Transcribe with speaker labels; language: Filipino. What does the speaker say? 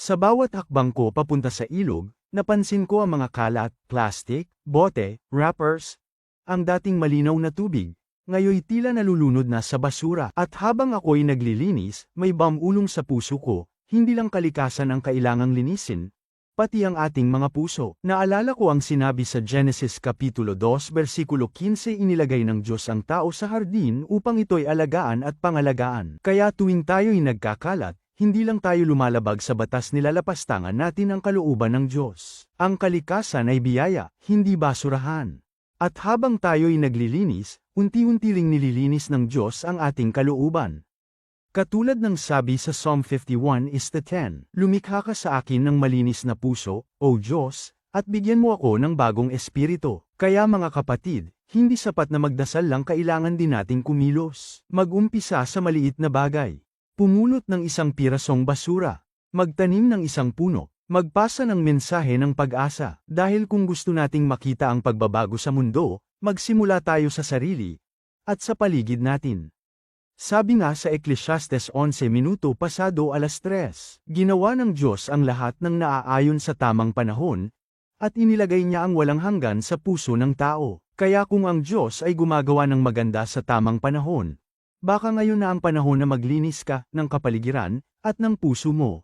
Speaker 1: Sa bawat hakbang ko papunta sa ilog, napansin ko ang mga kalat, plastic, bote, wrappers, ang dating malinaw na tubig. Ngayoy tila nalulunod na sa basura. At habang ako'y naglilinis, may bamulong sa puso ko, hindi lang kalikasan ang kailangang linisin, pati ang ating mga puso. Naalala ko ang sinabi sa Genesis Kapitulo 2 versikulo 15, inilagay ng Diyos ang tao sa hardin upang ito'y alagaan at pangalagaan. Kaya tuwing tayo'y nagkakalat, hindi lang tayo lumalabag sa batas, nilalapastangan natin ang kalooban ng Diyos. Ang kalikasan ay biyaya, hindi basurahan. At habang tayo'y naglilinis, unti-unti ring nililinis ng Diyos ang ating kalooban. Katulad ng sabi sa Psalm 51:10, lumikha ka sa akin ng malinis na puso, O Diyos, at bigyan mo ako ng bagong espiritu. Kaya mga kapatid, hindi sapat na magdasal lang, kailangan din nating kumilos. Mag-umpisa sa maliit na bagay. Pumulot ng isang pirasong basura. Magtanim ng isang puno. Magpasa ng mensahe ng pag-asa. Dahil kung gusto nating makita ang pagbabago sa mundo, magsimula tayo sa sarili at sa paligid natin. Sabi nga sa Ecclesiastes 11 minuto pasado alas 3, ginawa ng Diyos ang lahat ng naaayon sa tamang panahon, at inilagay niya ang walang hanggan sa puso ng tao. Kaya kung ang Diyos ay gumagawa ng maganda sa tamang panahon, baka ngayon na ang panahon na maglinis ka ng kapaligiran at ng puso mo.